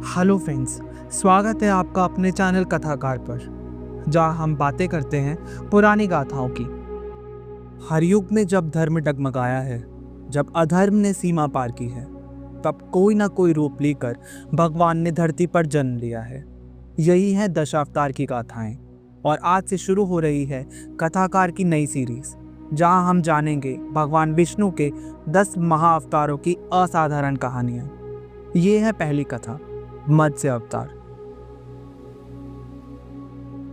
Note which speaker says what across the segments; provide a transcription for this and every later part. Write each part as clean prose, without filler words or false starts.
Speaker 1: Hello friends, स्वागत है आपका अपने चैनल कथाकार पर, जहां हम बातें करते हैं पुरानी गाथाओं की। हर युग में जब धर्म डगमगाया है, जब अधर्म ने सीमा पार की है, तब कोई ना कोई रूप लेकर भगवान ने धरती पर जन्म लिया है। यही है दशावतार की गाथाएं। और आज से शुरू हो रही है कथाकार की नई सीरीज, जहां हम जानेंगे भगवान विष्णु के 10 महाअवतारों की असाधारण कहानियां। ये है पहली कथा, मत्स्य अवतार।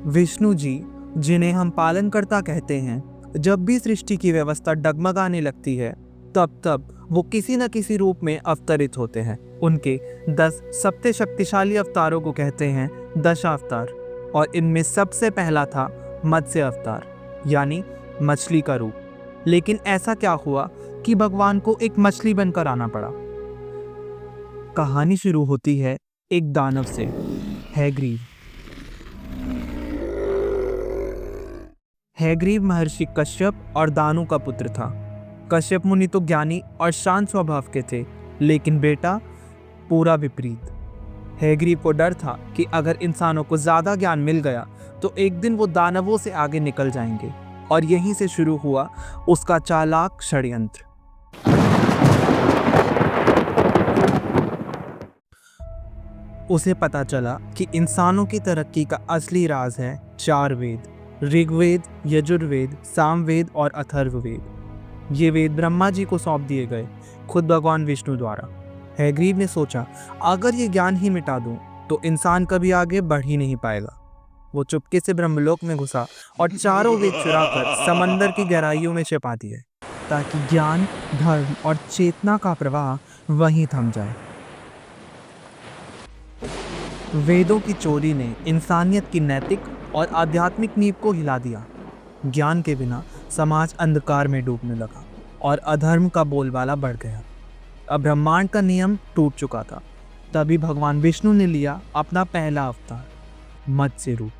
Speaker 1: विष्णु जी, जिन्हें हम पालनकर्ता कहते हैं, जब भी सृष्टि की व्यवस्था डगमगाने लगती है, तब तब वो किसी न किसी रूप में अवतरित होते हैं। उनके 10 सबसे शक्तिशाली अवतारों को कहते हैं दशावतार, और इनमें सबसे पहला था मत्स्य अवतार, यानी मछली का रूप। लेकिन ऐसा क्या हुआ कि भगवान को एक मछली बनकर आना पड़ा? कहानी शुरू होती है एक दानव से, हैग्रीव। हैग्रीव महर्षि कश्यप और दानु का पुत्र था। कश्यप मुनि तो ज्ञानी और शांत स्वभाव के थे, लेकिन बेटा पूरा विपरीत। हैग्रीव को डर था कि अगर इंसानों को ज्यादा ज्ञान मिल गया तो एक दिन वो दानवों से आगे निकल जाएंगे, और यहीं से शुरू हुआ उसका चालाक षड्यंत्र। उसे पता चला कि इंसानों की तरक्की का असली राज है 4 वेद: ऋग्वेद, यजुर्वेद, सामवेद और अथर्ववेद। ये वेद ब्रह्मा जी को सौंप दिए गए, खुद भगवान विष्णु द्वारा। हैग्रीव ने सोचा, अगर ये ज्ञान ही मिटा दूं तो इंसान कभी आगे बढ़ ही नहीं पाएगा। वो चुपके से ब्रह्मलोक में घुसा और चारों वेद चुराकर समंदर की गहराइयों में छिपा दिए, ताकि ज्ञान, धर्म और चेतना का प्रवाह वहीं थम जाए। वेदों की चोरी ने इंसानियत की नैतिक और आध्यात्मिक नींव को हिला दिया। ज्ञान के बिना समाज अंधकार में डूबने लगा और अधर्म का बोलबाला बढ़ गया। अब ब्रह्मांड का नियम टूट चुका था। तभी भगवान विष्णु ने लिया अपना पहला अवतार, मत्स्य रूप।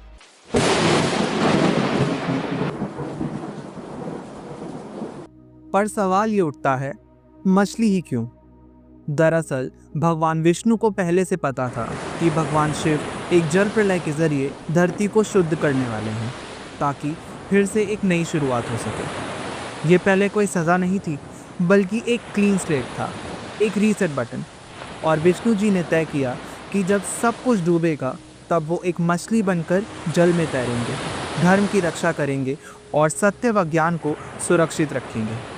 Speaker 1: पर सवाल ये उठता है, मछली ही क्यों? दरअसल भगवान विष्णु को पहले से पता था कि भगवान शिव एक जल प्रलय के जरिए धरती को शुद्ध करने वाले हैं, ताकि फिर से एक नई शुरुआत हो सके। ये पहले कोई सज़ा नहीं थी, बल्कि एक क्लीन स्लेट था, एक रीसेट बटन। और विष्णु जी ने तय किया कि जब सब कुछ डूबेगा, तब वो एक मछली बनकर जल में तैरेंगे, धर्म की रक्षा करेंगे और सत्य व ज्ञान को सुरक्षित रखेंगे।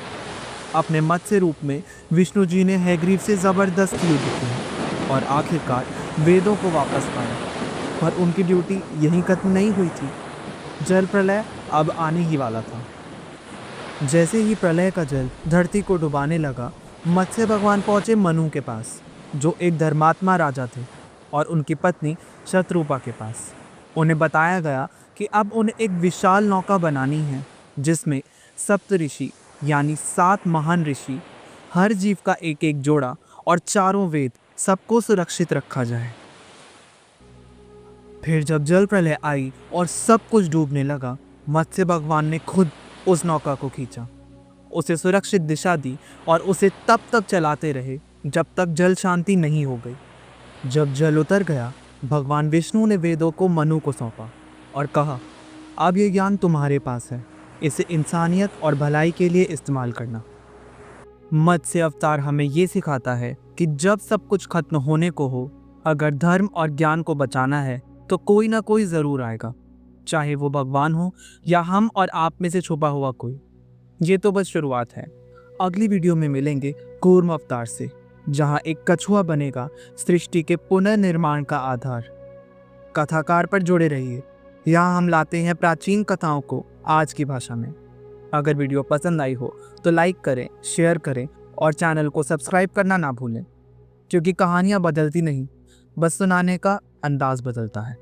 Speaker 1: अपने मत्स्य रूप में विष्णु जी ने हैग्रीव से जबरदस्त युद्ध किया और आखिरकार वेदों को वापस पाया। पर उनकी ड्यूटी यहीं खत्म नहीं हुई थी। जल प्रलय अब आने ही वाला था। जैसे ही प्रलय का जल धरती को डुबाने लगा, मत्स्य भगवान पहुंचे मनु के पास, जो एक धर्मात्मा राजा थे, और उनकी पत्नी शत्रुपा के पास। उन्हें बताया गया कि अब उन्हें एक विशाल नौका बनानी है, जिसमें सप्त ऋषि यानी 7 महान ऋषि, हर जीव का एक एक जोड़ा और चारों वेद, सबको सुरक्षित रखा जाए। फिर जब जल प्रलय आई और सब कुछ डूबने लगा, मत्स्य भगवान ने खुद उस नौका को खींचा, उसे सुरक्षित दिशा दी और उसे तब तक चलाते रहे जब तक जल शांति नहीं हो गई। जब जल उतर गया, भगवान विष्णु ने वेदों को मनु को सौंपा और कहा, अब ये ज्ञान तुम्हारे पास है, इसे इंसानियत और भलाई के लिए इस्तेमाल करना। मत्स्य अवतार हमें ये सिखाता है कि जब सब कुछ खत्म होने को हो, अगर धर्म और ज्ञान को बचाना है तो कोई ना कोई ज़रूर आएगा, चाहे वो भगवान हो या हम और आप में से छुपा हुआ कोई। ये तो बस शुरुआत है। अगली वीडियो में मिलेंगे कूर्म अवतार से, जहाँ एक कछुआ बनेगा सृष्टि के पुनर्निर्माण का आधार। कथाकार पर जुड़े रहिए, यहाँ हम लाते हैं प्राचीन कथाओं को आज की भाषा में। अगर वीडियो पसंद आई हो तो लाइक करें, शेयर करें और चैनल को सब्सक्राइब करना ना भूलें, क्योंकि कहानियाँ बदलती नहीं, बस सुनाने का अंदाज बदलता है।